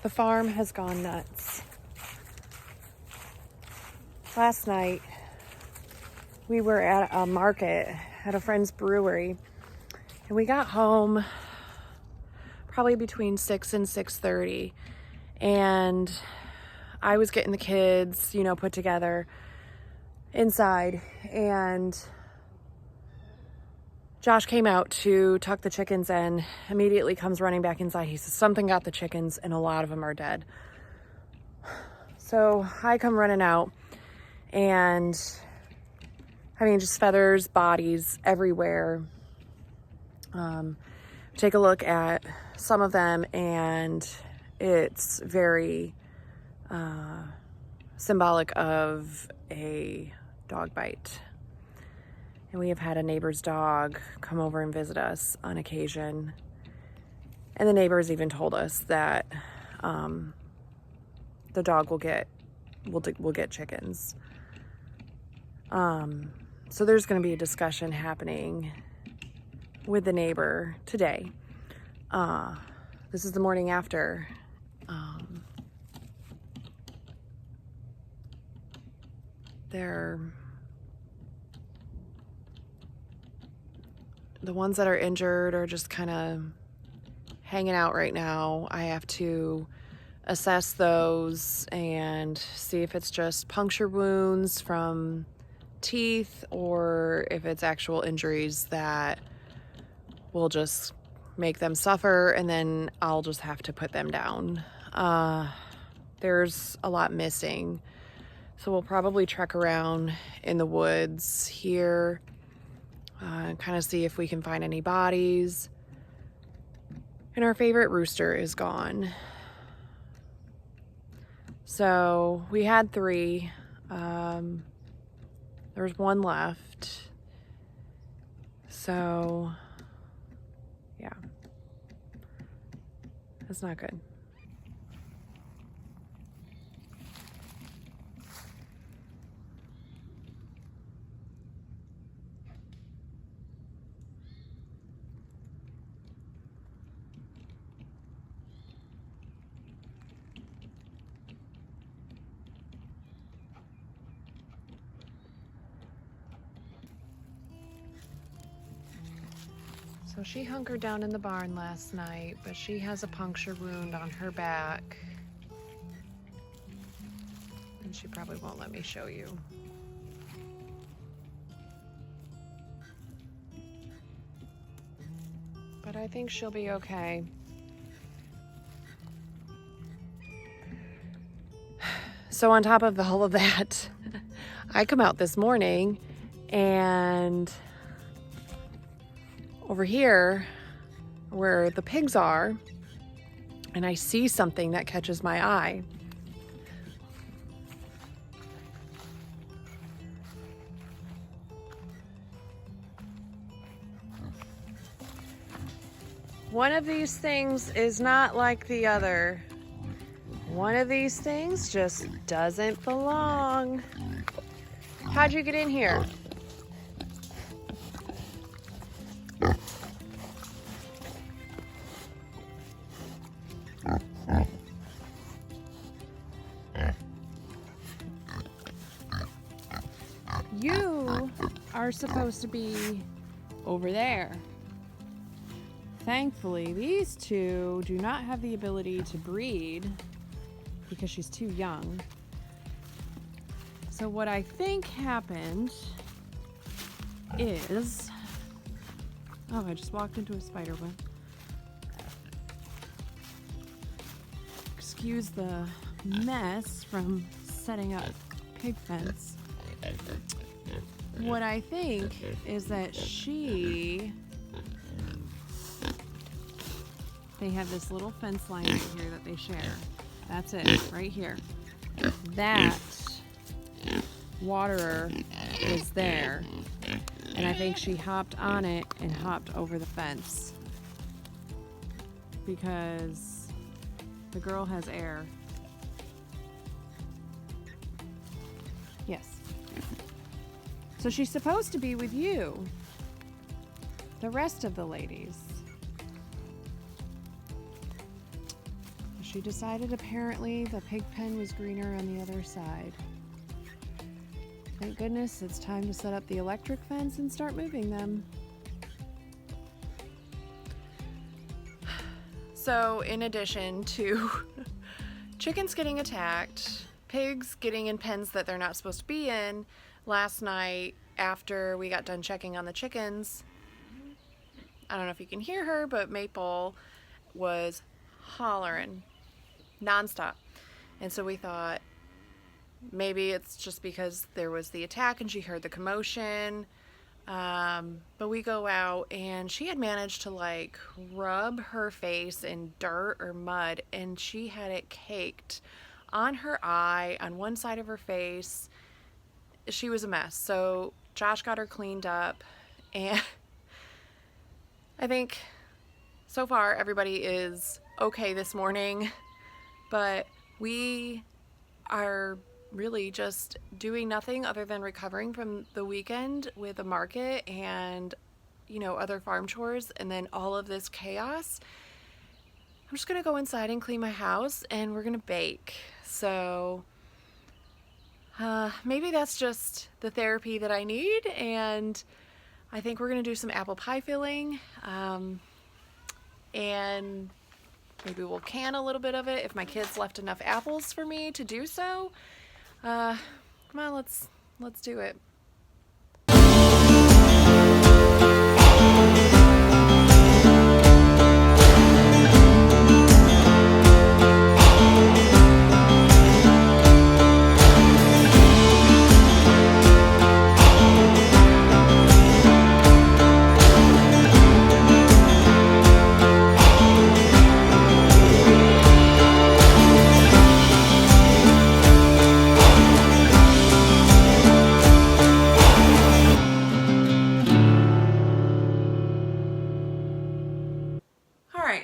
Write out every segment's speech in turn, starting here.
The farm has gone nuts. Last night, we were at a market at a friend's brewery, and we got home probably between 6 and 6:30, and I was getting the kids, put together inside, and Josh came out to tuck the chickens in, immediately comes running back inside. He says, something got the chickens and a lot of them are dead. So I come running out, and just feathers, bodies everywhere. Take a look at some of them, and it's very symbolic of a dog bite. And we have had a neighbor's dog come over and visit us on occasion. And the neighbors even told us that the dog will get chickens. So there's going to be a discussion happening with the neighbor today. This is the morning after. The ones that are injured are just kind of hanging out right now. I have to assess those and see if it's just puncture wounds from teeth or if it's actual injuries that will just make them suffer, and then I'll just have to put them down. There's a lot missing, so we'll probably trek around in the woods here, kind of see if we can find any bodies. And our favorite rooster is gone. So we had 3. There's 1 left. So yeah, that's not good. So she hunkered down in the barn last night, but she has a puncture wound on her back. And she probably won't let me show you. But I think she'll be okay. So on top of all of that, I come out this morning, and over here where the pigs are, and I see something that catches my eye. One of these things is not like the other. One of these things just doesn't belong. How'd you get in here? You are supposed to be over there. Thankfully, these two do not have the ability to breed because she's too young. So what I think happened is... Oh, I just walked into a spider web. Excuse the mess from setting up pig fence. What I think is that they have this little fence line right here that they share. That's it, right here. That waterer is there, and I think she hopped on it and hopped over the fence because the girl has air. Yes. So she's supposed to be with you, the rest of the ladies. she decided apparently the pig pen was greener on the other side. Thank goodness it's time to set up the electric fence and start moving them. So in addition to chickens getting attacked, pigs getting in pens that they're not supposed to be in, last night after we got done checking on the chickens, I don't know if you can hear her, but Maple was hollering nonstop. And so we thought maybe it's just because there was the attack and she heard the commotion. But we go out and she had managed to like rub her face in dirt or mud, and she had it caked on her eye, on one side of her face. She was a mess. So Josh got her cleaned up, and I think so far everybody is okay this morning, but we are really just doing nothing other than recovering from the weekend with the market and, you know, other farm chores, and then all of this chaos. I'm just gonna go inside and clean my house, and we're gonna bake. So maybe that's just the therapy that I need, and I think we're gonna do some apple pie filling, and maybe we'll can a little bit of it if my kids left enough apples for me to do so. Come on, let's do it.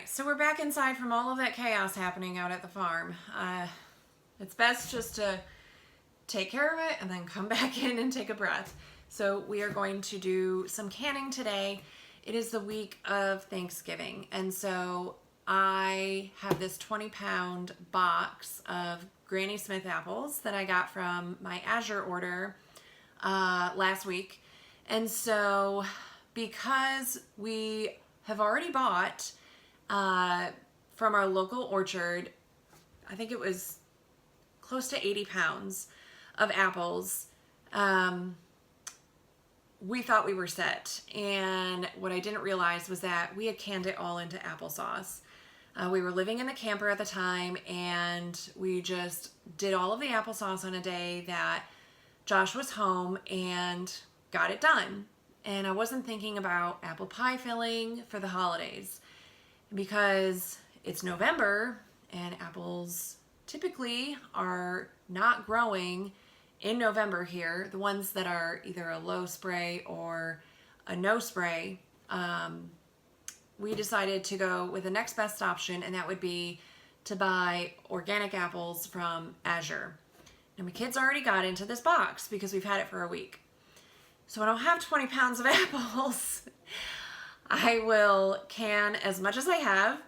So we're back inside from all of that chaos happening out at the farm. It's best just to take care of it and then come back in and take a breath. So we are going to do some canning today. It is the week of Thanksgiving, and so I have this 20-pound box of Granny Smith apples that I got from my Azure order last week. And so because we have already bought from our local orchard, I think it was close to 80 pounds of apples, we thought we were set. And what I didn't realize was that we had canned it all into applesauce. We were living in the camper at the time, and we just did all of the applesauce on a day that Josh was home and got it done. And I wasn't thinking about apple pie filling for the holidays, because it's November and apples typically are not growing in November here. The ones that are either a low spray or a no spray, we decided to go with the next best option, and that would be to buy organic apples from Azure. Now my kids already got into this box because we've had it for a week. So I don't have 20 pounds of apples. I will can as much as I have,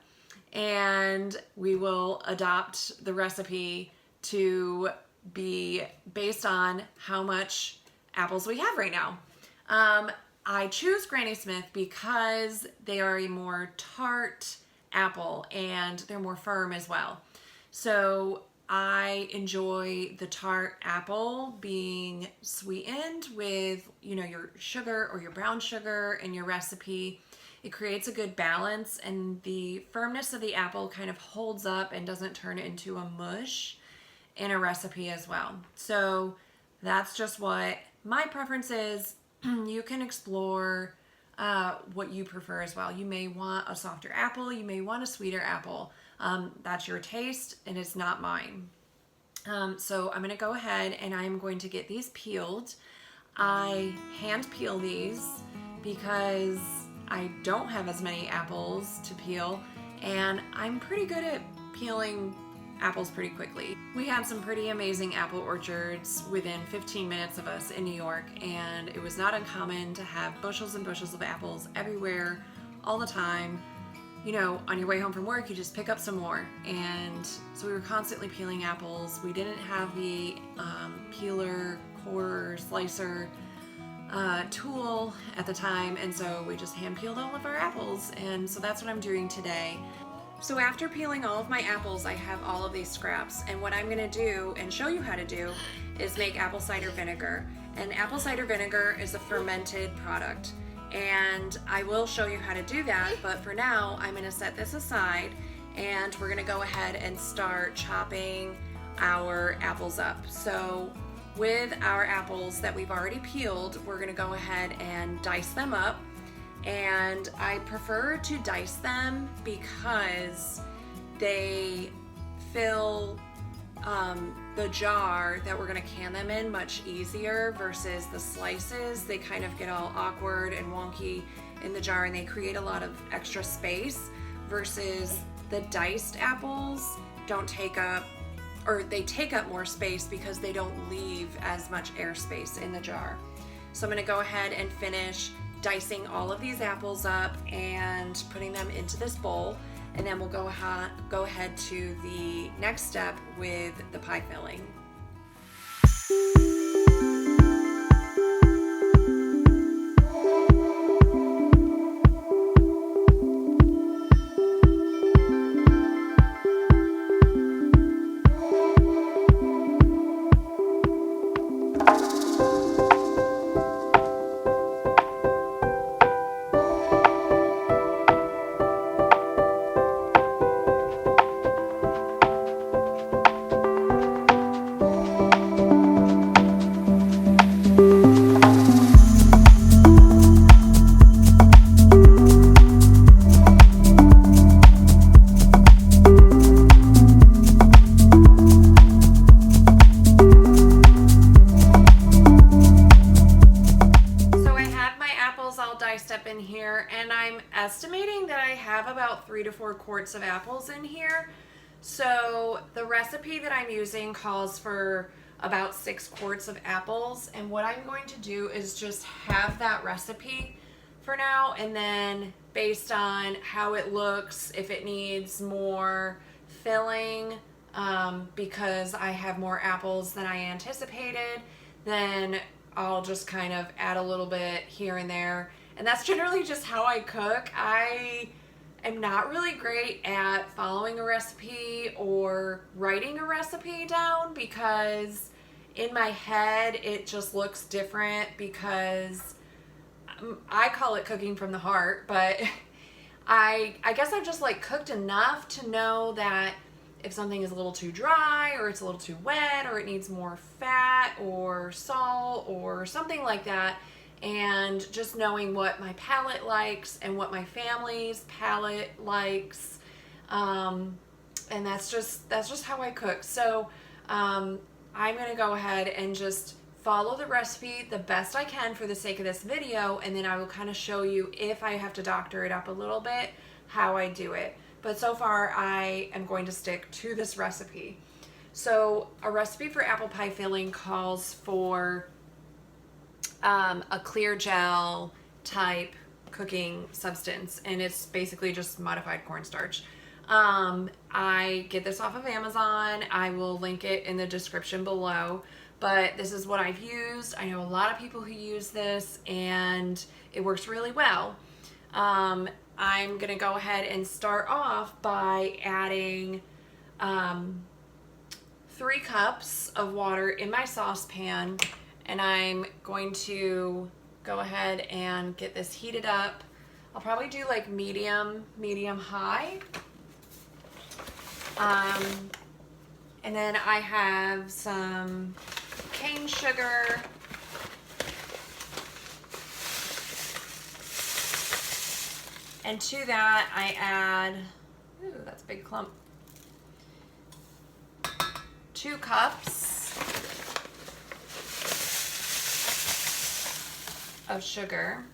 and we will adopt the recipe to be based on how much apples we have right now. I choose Granny Smith because they are a more tart apple and they're more firm as well. So I enjoy the tart apple being sweetened with, you know, your sugar or your brown sugar in your recipe. It creates a good balance, and the firmness of the apple kind of holds up and doesn't turn into a mush in a recipe as well. So that's just what my preference is. You can explore what you prefer as well. You may want a softer apple, you may want a sweeter apple. That's your taste, and it's not mine. So I'm gonna go ahead and I'm going to get these peeled. I hand peel these because I don't have as many apples to peel, and I'm pretty good at peeling apples pretty quickly. We had some pretty amazing apple orchards within 15 minutes of us in New York, and it was not uncommon to have bushels and bushels of apples everywhere all the time. you know, on your way home from work, you just pick up some more. And so we were constantly peeling apples. We didn't have the peeler, corer, slicer tool at the time, and so we just hand peeled all of our apples, and so that's what I'm doing today. So after peeling all of my apples, I have all of these scraps, and what I'm going to do and show you how to do is make apple cider vinegar. And apple cider vinegar is a fermented product, and I will show you how to do that, but for now I'm going to set this aside and we're going to go ahead and start chopping our apples up. So with our apples that we've already peeled, we're going to go ahead and dice them up. And I prefer to dice them because they fill the jar that we're going to can them in much easier versus the slices. They kind of get all awkward and wonky in the jar, and they create a lot of extra space, versus the diced apples don't take up, or they take up more space because they don't leave as much airspace in the jar. So I'm going to go ahead and finish dicing all of these apples up and putting them into this bowl, and then we'll go ahead to the next step with the pie filling. Up in here, and I'm estimating that I have about 3 to 4 quarts of apples in here. So the recipe that I'm using calls for about 6 quarts of apples, and what I'm going to do is just have that recipe for now, and then based on how it looks, if it needs more filling because I have more apples than I anticipated, then I'll just kind of add a little bit here and there. And that's generally just how I cook. I am not really great at following a recipe or writing a recipe down, because in my head it just looks different, because I call it cooking from the heart, but I guess I've just like cooked enough to know that if something is a little too dry, or it's a little too wet, or it needs more fat or salt or something like that. And just knowing what my palate likes and what my family's palate likes, and that's just how I cook. So I'm gonna go ahead and just follow the recipe the best I can for the sake of this video, and then I will kind of show you, if I have to doctor it up a little bit, how I do it. But so far I am going to stick to this recipe. So a recipe for apple pie filling calls for a clear gel type cooking substance, and it's basically just modified cornstarch. I get this off of Amazon. I will link it in the description below, but this is what I've used. I know a lot of people who use this, and it works really well. I'm gonna go ahead and start off by adding 3 cups of water in my saucepan, and I'm going to go ahead and get this heated up. I'll probably do like medium high. And then I have some cane sugar, and to that I add, ooh, that's a big clump, 2 cups of sugar.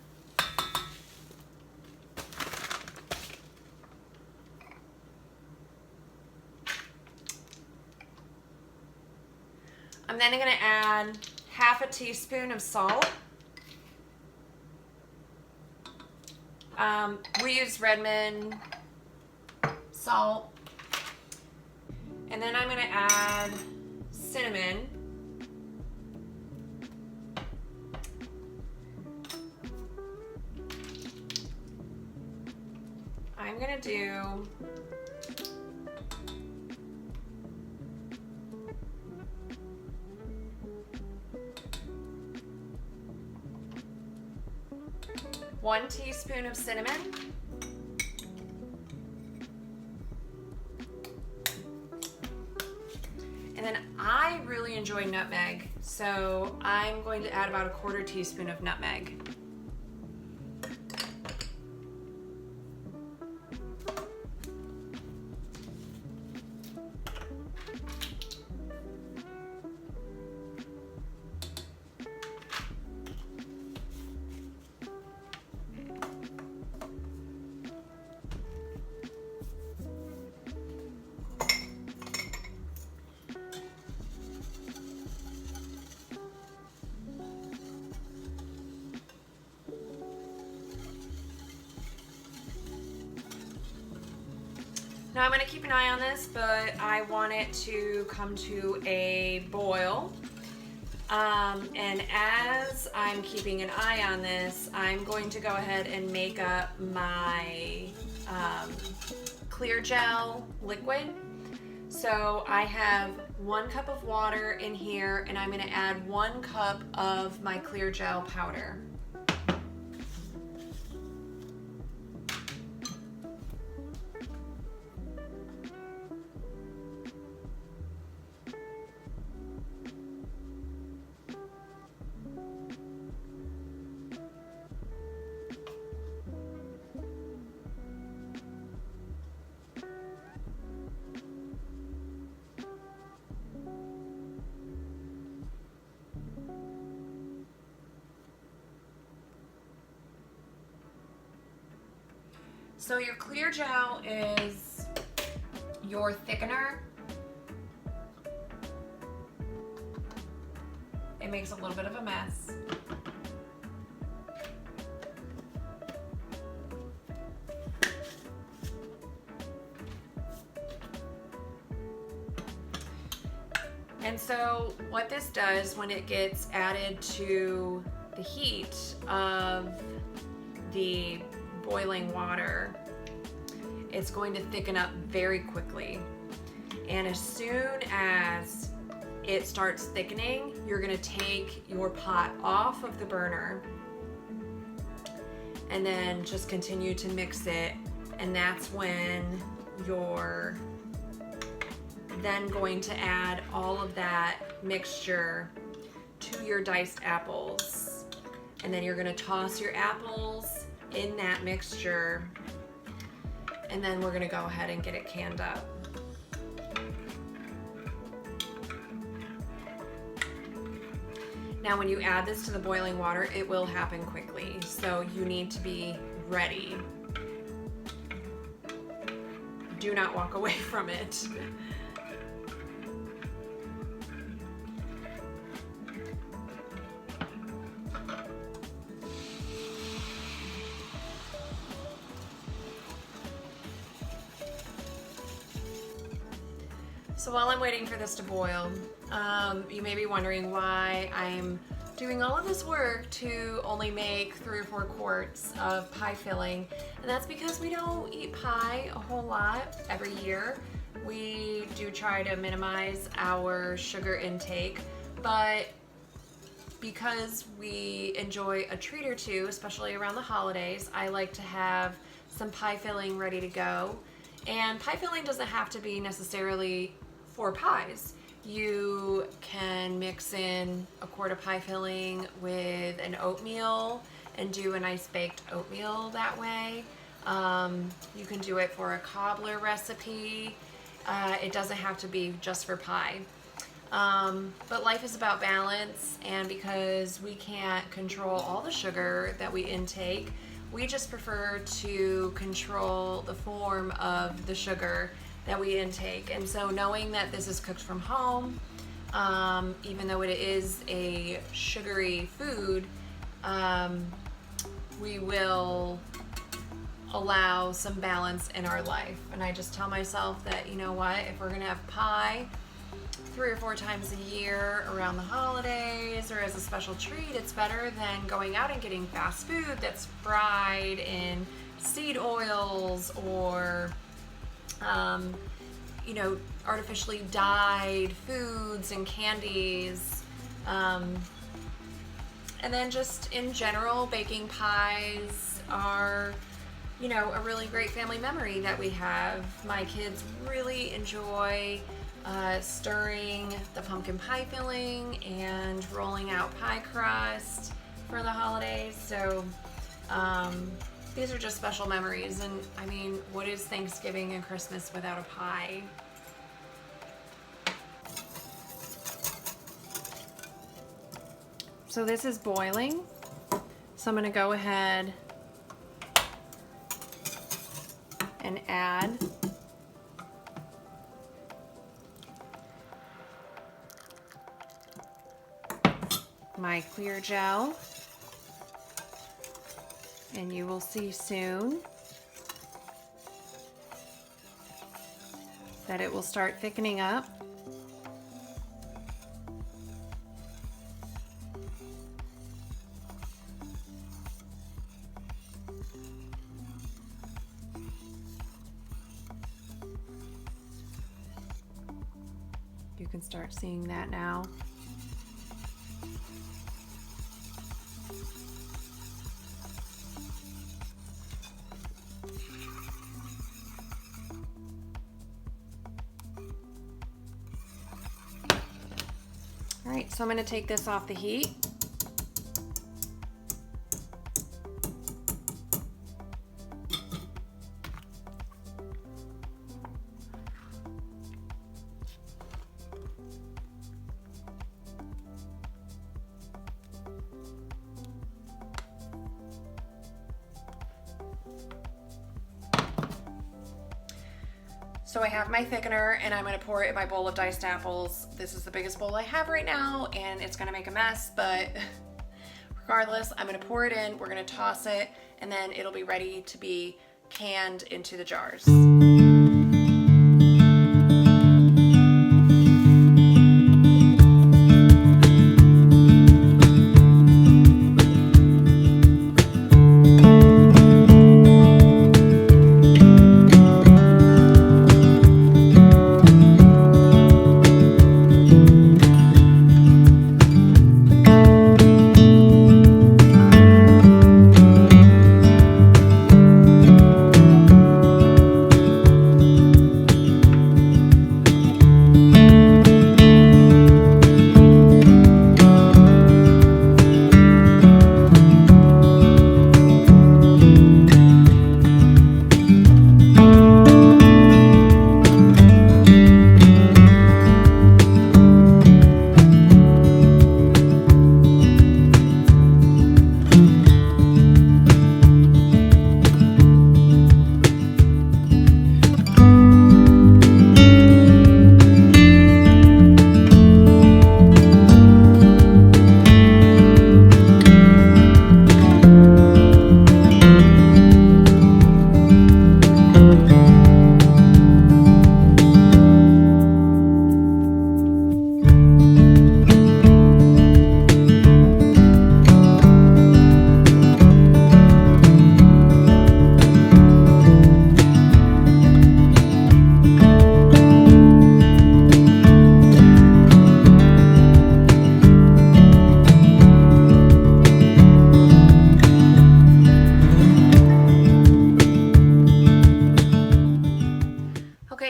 I'm then going to add half a teaspoon of salt. We use Redmond salt, and then I'm gonna add cinnamon. I'm gonna do one teaspoon of cinnamon, and then I really enjoy nutmeg, so I'm going to add about a quarter teaspoon of nutmeg. Now I'm going to keep an eye on this, but I want it to come to a boil. And as I'm keeping an eye on this, I'm going to go ahead and make up my clear gel liquid. So I have 1 cup of water in here, and I'm going to add 1 cup of my clear gel powder. So your clear gel is your thickener. It makes a little bit of a mess. And so what this does when it gets added to the heat of the boiling water, it's going to thicken up very quickly. And as soon as it starts thickening, you're going to take your pot off of the burner and then just continue to mix it. And that's when you're then going to add all of that mixture to your diced apples. And then you're going to toss your apples in that mixture, and then we're going to go ahead and get it canned up. Now when you add this to the boiling water, it will happen quickly, so you need to be ready. Do not walk away from it. So while I'm waiting for this to boil, you may be wondering why I'm doing all of this work to only make 3 or 4 quarts of pie filling. And that's because we don't eat pie a whole lot every year. We do try to minimize our sugar intake, but because we enjoy a treat or two, especially around the holidays, I like to have some pie filling ready to go. And pie filling doesn't have to be necessarily for pies. You can mix in a quart of pie filling with an oatmeal and do a nice baked oatmeal that way. You can do it for a cobbler recipe. It doesn't have to be just for pie. But life is about balance, and because we can't control all the sugar that we intake, we just prefer to control the form of the sugar that we intake. And so knowing that this is cooked from home, even though it is a sugary food, we will allow some balance in our life. And I just tell myself that, you know what, if we're gonna have pie 3 or 4 times a year around the holidays or as a special treat, it's better than going out and getting fast food that's fried in seed oils or you know, artificially dyed foods and candies. And then just in general, baking pies are, you know, a really great family memory that we have. My kids really enjoy stirring the pumpkin pie filling and rolling out pie crust for the holidays. So these are just special memories. And I mean, what is Thanksgiving and Christmas without a pie? So this is boiling. So I'm going to go ahead and add my clear gel, and you will see soon that it will start thickening up. You can start seeing that now. All right, so I'm going to take this off the heat. So I have my thickener and I'm going to pour it in my bowl of diced apples. This is the biggest bowl I have right now and it's going to make a mess, but regardless, I'm going to pour it in, we're going to toss it, and then it'll be ready to be canned into the jars.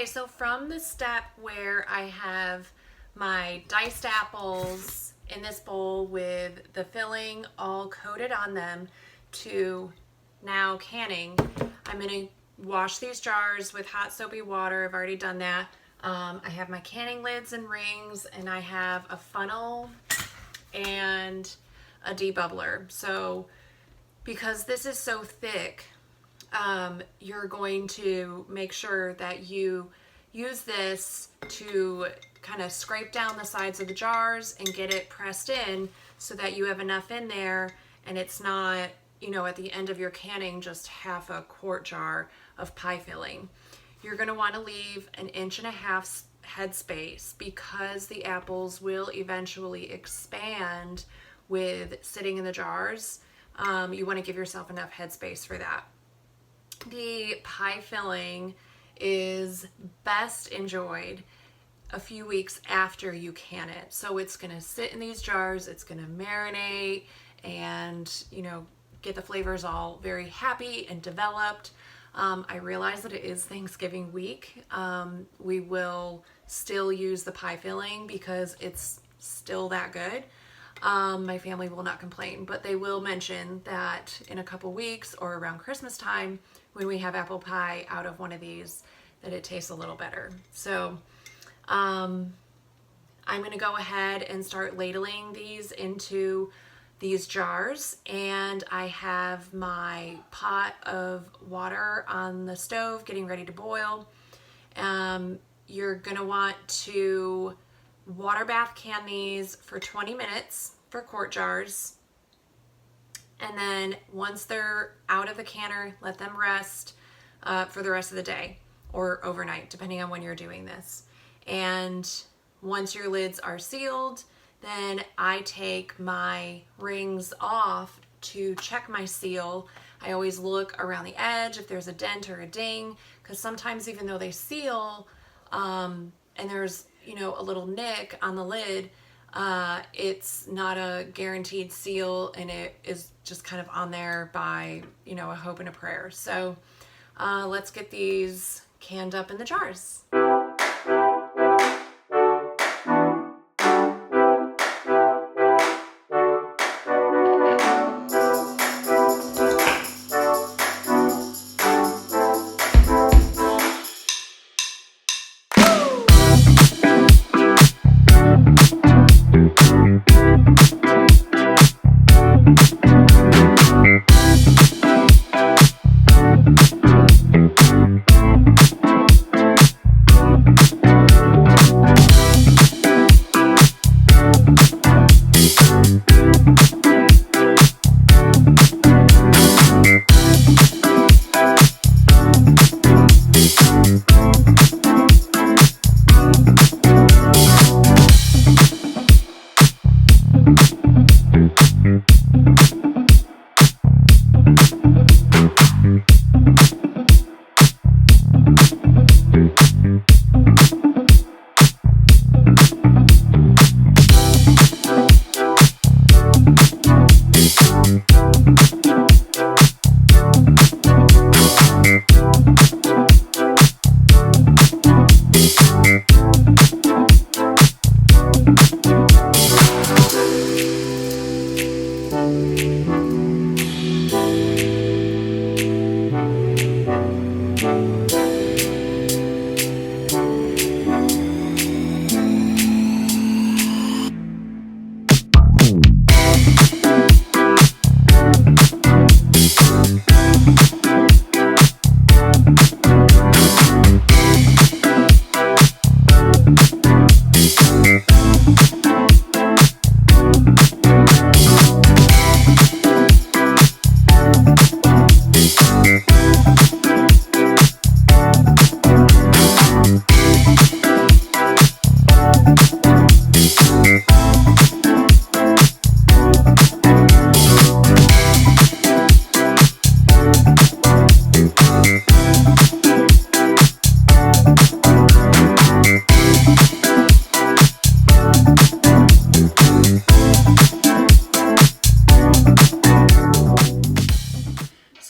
So from the step where I have my diced apples in this bowl with the filling all coated on them to now canning, I'm going to wash these jars with hot soapy water. I've already done that. I have my canning lids and rings, and I have a funnel and a debubbler. So because this is so thick, you're going to make sure that you use this to kind of scrape down the sides of the jars and get it pressed in so that you have enough in there and it's not you know, at the end of your canning, just half a quart jar of pie filling. You're going to want to leave 1.5 inch head space because the apples will eventually expand with sitting in the jars. You want to give yourself enough head space for that. The pie filling is best enjoyed a few weeks after you can it. So it's going to sit in these jars, it's going to marinate and, you know, get the flavors all very happy and developed. I realize that it is Thanksgiving week. We will still use the pie filling because it's still that good. My family will not complain, but they will mention that in a couple weeks or around Christmas time when we have apple pie out of one of these, that it tastes a little better. So I'm going to go ahead and start ladling these into these jars, and I have my pot of water on the stove getting ready to boil. You're going to want to water bath can these for 20 minutes for quart jars, and then once they're out of the canner, let them rest for the rest of the day or overnight, depending on when you're doing this. And once your lids are sealed, then I take my rings off to check my seal. I always look around the edge if there's a dent or a ding, because sometimes even though they seal and there's, you know, a little nick on the lid, it's not a guaranteed seal, and it is just kind of on there by, you know, a hope and a prayer. So let's get these canned up in the jars.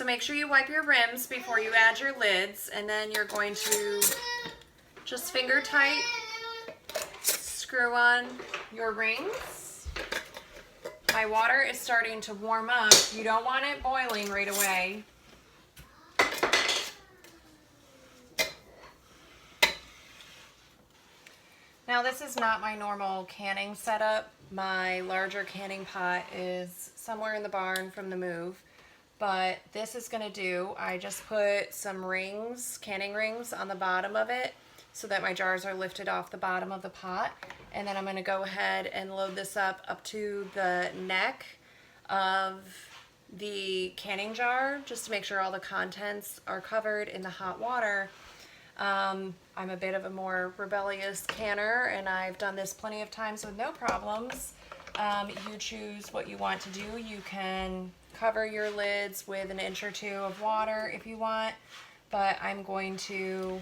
Make sure you wipe your rims before you add your lids, and then you're going to just finger tight screw on your rings. My water is starting to warm up. You don't want it boiling right away. Now this is not my normal canning setup. My larger canning pot is somewhere in the barn from the move. But this is going to do, I just put some rings, canning rings on the bottom of it so that my jars are lifted off the bottom of the pot. And then I'm going to go ahead and load this up to the neck of the canning jar just to make sure all the contents are covered in the hot water. I'm a bit of a more rebellious canner, and I've done this plenty of times with no problems. You choose what you want to do. You can cover your lids with an inch or two of water if you want, but I'm going to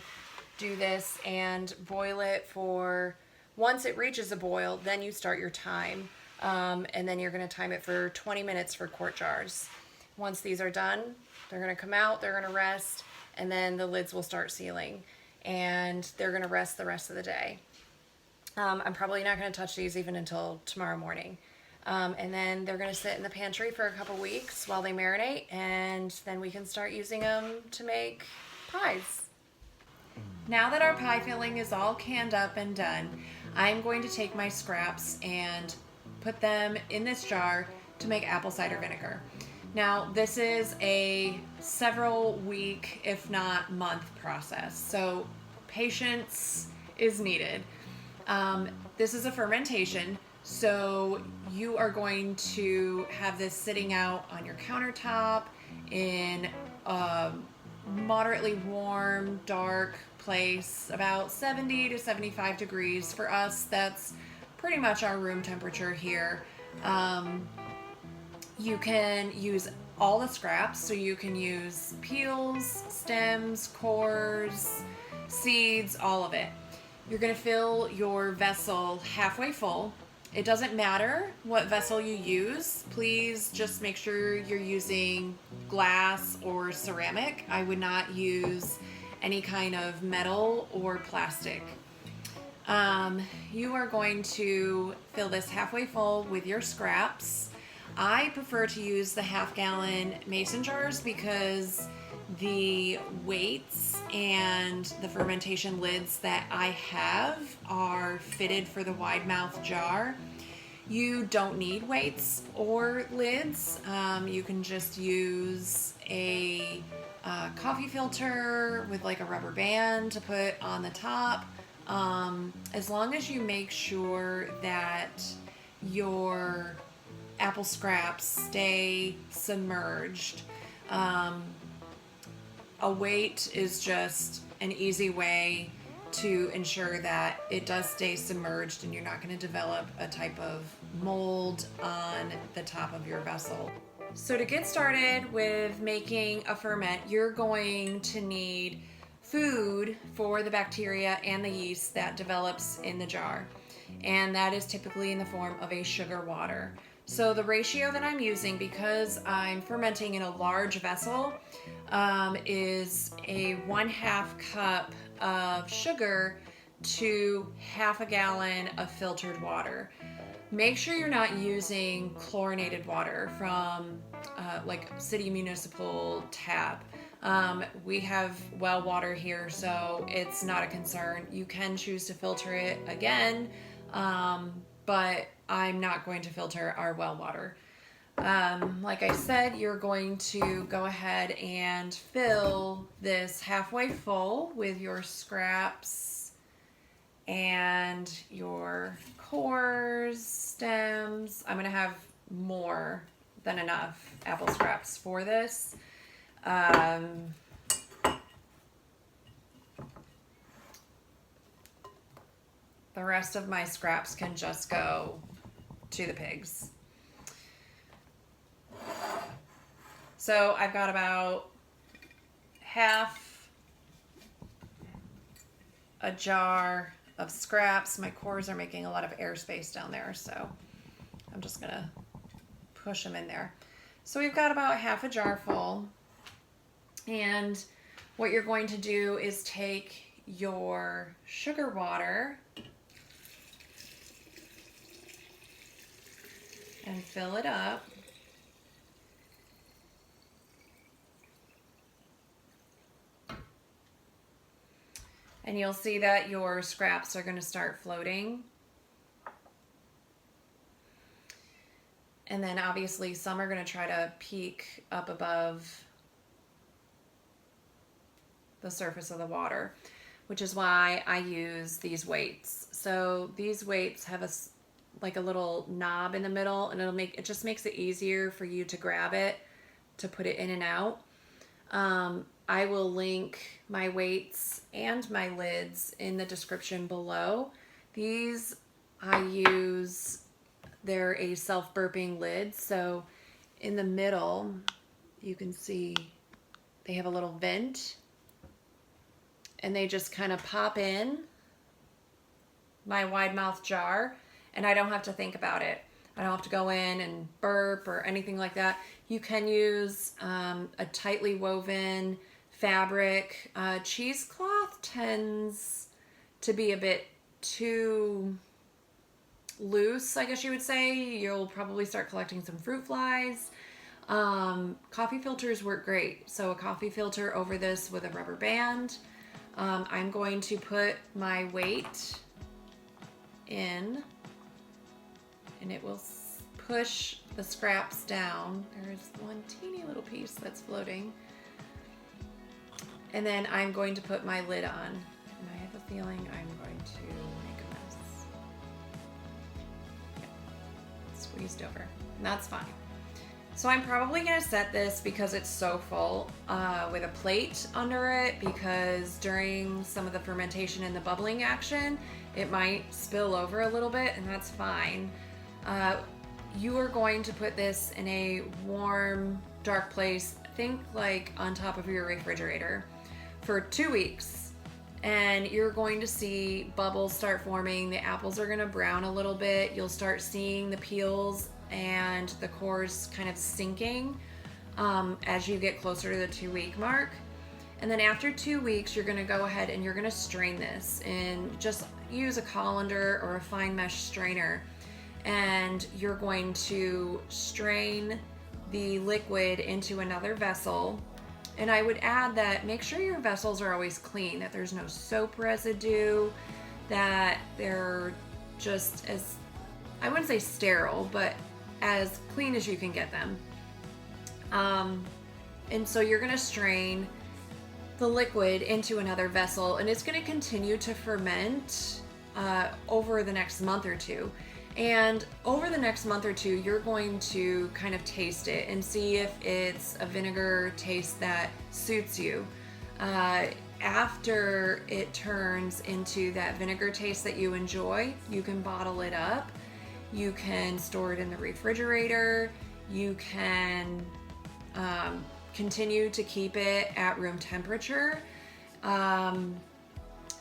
do this and boil it for, once it reaches a boil, then you start your time. And then you're going to time it for 20 minutes for quart jars. Once these are done, they're going to come out, they're going to rest, and then the lids will start sealing, and they're going to rest the rest of the day. I'm probably not going to touch these even until tomorrow morning. And then they're going to sit in the pantry for a couple weeks while they marinate, and then we can start using them to make pies. Now that our pie filling is all canned up and done, I'm going to take my scraps and put them in this jar to make apple cider vinegar. Now, this is a several week, if not month process, so patience is needed. This is a fermentation, so you are going to have this sitting out on your countertop in a moderately warm, dark place, about 70 to 75 degrees. For us, that's pretty much our room temperature here. You can use all the scraps, so you can use peels, stems, cores, seeds, all of it. You're going to fill your vessel halfway full. It doesn't matter what vessel you use. Please just make sure you're using glass or ceramic. I would not use any kind of metal or plastic. You are going to fill this halfway full with your scraps. I prefer to use the half-gallon mason jars because the weights and the fermentation lids that I have are fitted for the wide mouth jar. You don't need weights or lids. You can just use a coffee filter with like a rubber band to put on the top. As long as you make sure that your apple scraps stay submerged. A weight is just an easy way to ensure that it does stay submerged and you're not going to develop a type of mold on the top of your vessel. So to get started with making a ferment, you're going to need food for the bacteria and the yeast that develops in the jar. And that is typically in the form of a sugar water. So the ratio that I'm using, because I'm fermenting in a large vessel, is a 1/2 cup of sugar to 1/2 gallon of filtered water. Make sure you're not using chlorinated water from like city municipal tap. We have well water here, so it's not a concern. You can choose to filter it again, but I'm not going to filter our well water. Like I said, you're going to go ahead and fill this halfway full with your scraps and your cores, stems. I'm gonna have more than enough apple scraps for this. The rest of my scraps can just go to the pigs. So I've got about half a jar of scraps. My cores are making a lot of airspace down there, so I'm just gonna push them in there. So we've got about half a jar full, and what you're going to do is take your sugar water and fill it up. And you'll see that your scraps are going to start floating. And then obviously some are going to try to peek up above the surface of the water, which is why I use these weights. So these weights have like a little knob in the middle, and it just makes it easier for you to grab it to put it in and out. I will link my weights and my lids in the description below. These I use, they're a self-burping lid, so in the middle you can see they have a little vent and they just kind of pop in my wide mouth jar, and I don't have to think about it. I don't have to go in and burp or anything like that. You can use a tightly woven fabric. Cheesecloth tends to be a bit too loose, I guess you would say. You'll probably start collecting some fruit flies. Coffee filters work great. So a coffee filter over this with a rubber band. I'm going to put my weight in, and it will push the scraps down. There's one teeny little piece that's floating. And then I'm going to put my lid on. And I have a feeling I'm going to make a mess. Yeah. Squeezed over. And that's fine. So I'm probably going to set this, because it's so full, with a plate under it, because during some of the fermentation and the bubbling action, it might spill over a little bit, and that's fine. You are going to put this in a warm, dark place, think like on top of your refrigerator, for 2 weeks. And you're going to see bubbles start forming. The apples are going to brown a little bit. You'll start seeing the peels and the cores kind of sinking as you get closer to the 2-week mark. And then after 2 weeks, you're gonna go ahead and you're gonna strain this, and just use a colander or a fine mesh strainer. And you're going to strain the liquid into another vessel. And I would add that make sure your vessels are always clean, that there's no soap residue, that they're just as, I wouldn't say sterile, but as clean as you can get them. And so you're gonna strain the liquid into another vessel, and it's gonna continue to ferment over the next month or two. And over the next month or two, you're going to kind of taste it and see if it's a vinegar taste that suits you. After it turns into that vinegar taste that you enjoy, you can bottle it up. You can store it in the refrigerator. You can continue to keep it at room temperature.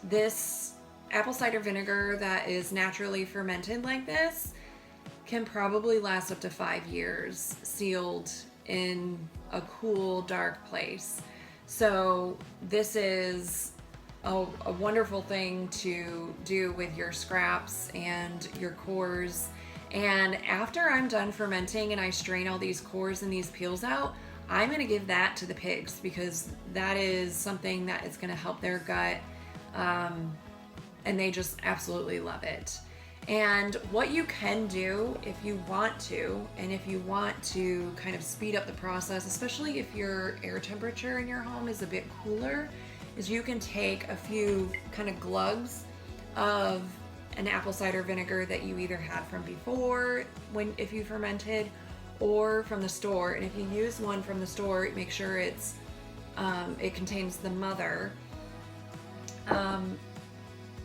This apple cider vinegar that is naturally fermented like this can probably last up to 5 years sealed in a cool, dark place. So this is a wonderful thing to do with your scraps and your cores. And after I'm done fermenting and I strain all these cores and these peels out, I'm gonna give that to the pigs, because that is something that is gonna help their gut, and they just absolutely love it. And what you can do if you want to, and if you want to kind of speed up the process, especially if your air temperature in your home is a bit cooler, is you can take a few kind of glugs of an apple cider vinegar that you either had from before if you fermented, or from the store. And if you use one from the store, make sure it contains the mother.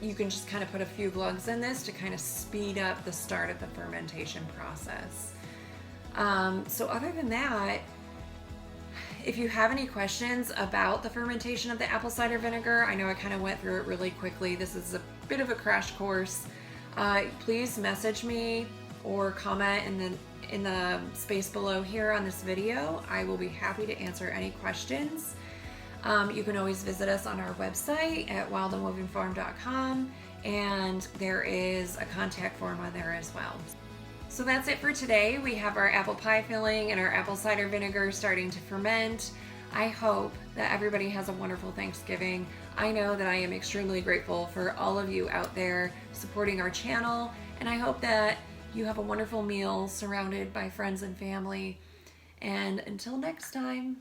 You can just kind of put a few glugs in this to kind of speed up the start of the fermentation process. So other than that, if you have any questions about the fermentation of the apple cider vinegar, I know I kind of went through it really quickly. This is a bit of a crash course. Please message me or comment in the space below here on this video. I will be happy to answer any questions. You can always visit us on our website at wildandwovenfarm.com, and there is a contact form on there as well. So that's it for today. We have our apple pie filling and our apple cider vinegar starting to ferment. I hope that everybody has a wonderful Thanksgiving. I know that I am extremely grateful for all of you out there supporting our channel, and I hope that you have a wonderful meal surrounded by friends and family. And until next time.